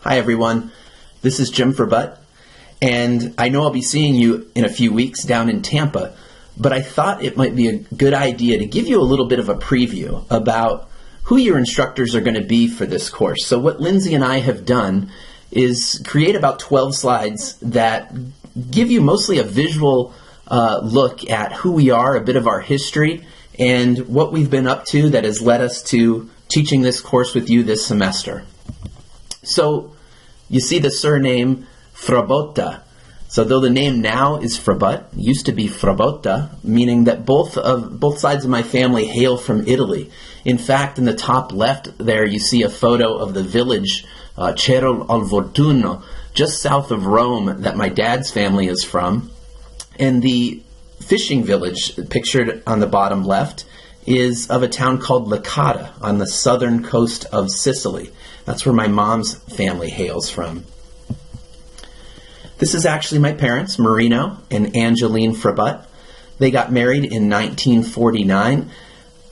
Hi everyone, this is Jim Frabutt, and I know I'll be seeing you in a few weeks down in Tampa, but I thought it might be a good idea to give you a little bit of a preview about who your instructors are going to be for this course. So what Lindsay and I have done is create about 12 slides that give you mostly a visual look at who we are, a bit of our history, and what we've been up to that has led us to teaching this course with you this semester. So you see the surname Frabotta. So though the name now is Frabutt, it used to be Frabotta, meaning that both sides of my family hail from Italy. In fact, in the top left there you see a photo of the village Cerro al Fortuno, just south of Rome, that my dad's family is from. And the fishing village pictured on the bottom left is of a town called Licata on the southern coast of Sicily. That's where my mom's family hails from. This is actually my parents, Marino and Angeline Frabutt. They got married in 1949.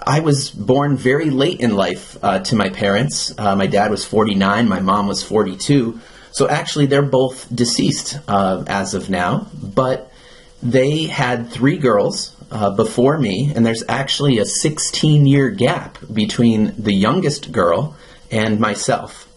I was born very late in life to my parents. My dad was 49, my mom was 42. So actually they're both deceased as of now, but they had 3 girls before me, and there's actually a 16-year gap between the youngest girl and myself.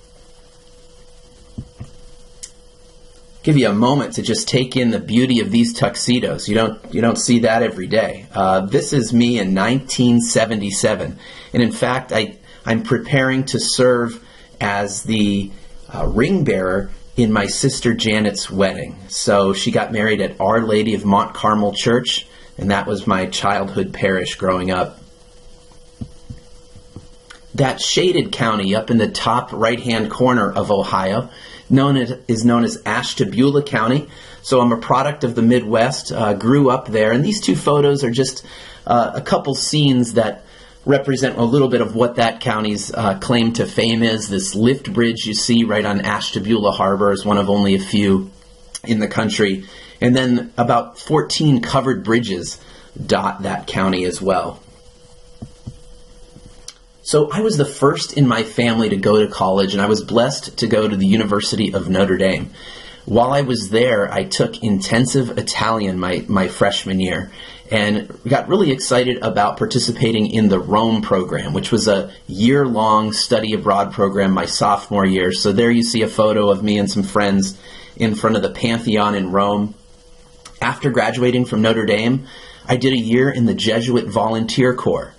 Give you a moment to just take in the beauty of these tuxedos. You don't see that every day. This is me in 1977, and in fact I'm preparing to serve as the ring bearer in my sister Janet's wedding. So she got married at Our Lady of Mont Carmel Church, and that was my childhood parish growing up. That shaded county up in the top right-hand corner of Ohio is known as Ashtabula County. So I'm a product of the Midwest, grew up there, and these 2 photos are just a couple scenes that represent a little bit of what that county's claim to fame is. This lift bridge you see right on Ashtabula Harbor is one of only a few in the country. And then about 14 covered bridges dot that county as well. So I was the first in my family to go to college, and I was blessed to go to the University of Notre Dame. While I was there, I took intensive Italian my freshman year, and got really excited about participating in the Rome program, which was a year-long study abroad program my sophomore year. So there you see a photo of me and some friends in front of the Pantheon in Rome. After graduating from Notre Dame, I did a year in the Jesuit Volunteer Corps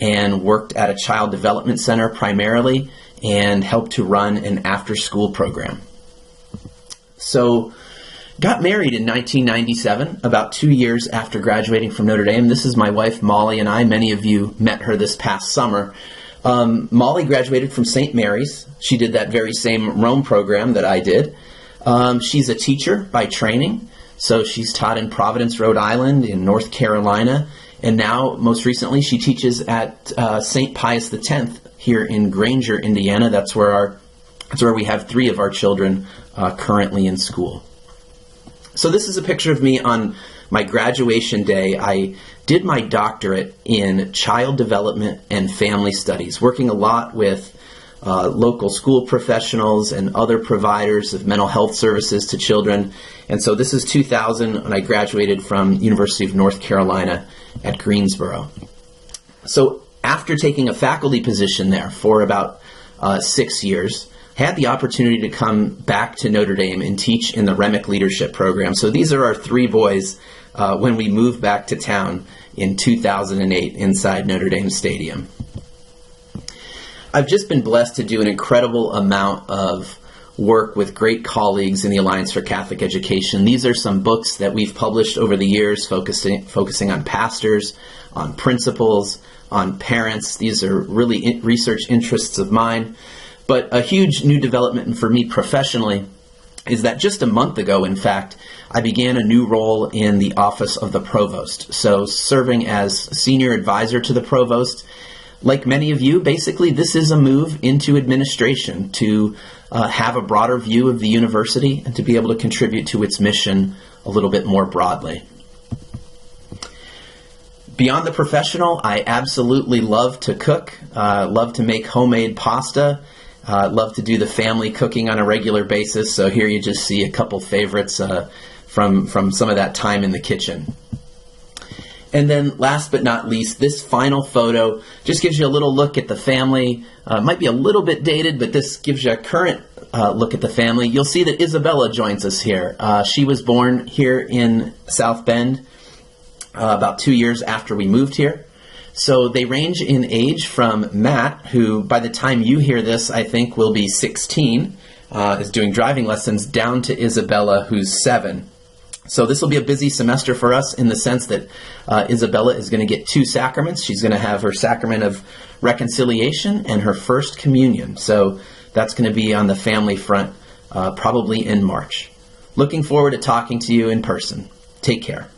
and worked at a child development center primarily and helped to run an after-school program. So got married in 1997, about 2 years after graduating from Notre Dame. This is my wife, Molly, and I. Many of you met her this past summer. Molly graduated from St. Mary's. She did that very same Rome program that I did. She's a teacher by training, so she's taught in Providence, Rhode Island, in North Carolina, and now, most recently, she teaches at St. Pius X here in Granger, Indiana. That's where we have 3 of our children currently in school. So this is a picture of me on my graduation day. I did my doctorate in child development and family studies, working a lot with local school professionals and other providers of mental health services to children. And so this is 2000 when I graduated from University of North Carolina at Greensboro. So after taking a faculty position there for about 6 years, had the opportunity to come back to Notre Dame and teach in the Remick Leadership Program. So these are our 3 boys when we moved back to town in 2008 inside Notre Dame Stadium. I've just been blessed to do an incredible amount of work with great colleagues in the Alliance for Catholic Education. These are some books that we've published over the years focusing on pastors, on principals, on parents. These are really research interests of mine. But a huge new development for me professionally is that just a month ago, in fact, I began a new role in the Office of the Provost. So serving as Senior Advisor to the Provost. Like many of you, basically this is a move into administration to have a broader view of the university and to be able to contribute to its mission a little bit more broadly. Beyond the professional, I absolutely love to cook, love to make homemade pasta, Love to do the family cooking on a regular basis, so here you just see a couple favorites from some of that time in the kitchen. And then last but not least, this final photo just gives you a little look at the family. Might be a little bit dated, but this gives you a current look at the family. You'll see that Isabella joins us here. She was born here in South Bend about 2 years after we moved here. So they range in age from Matt, who by the time you hear this, I think will be 16, is doing driving lessons, down to Isabella, who's 7. So this will be a busy semester for us in the sense that Isabella is going to get 2 sacraments. She's going to have her sacrament of reconciliation and her first communion. So that's going to be on the family front probably in March. Looking forward to talking to you in person. Take care.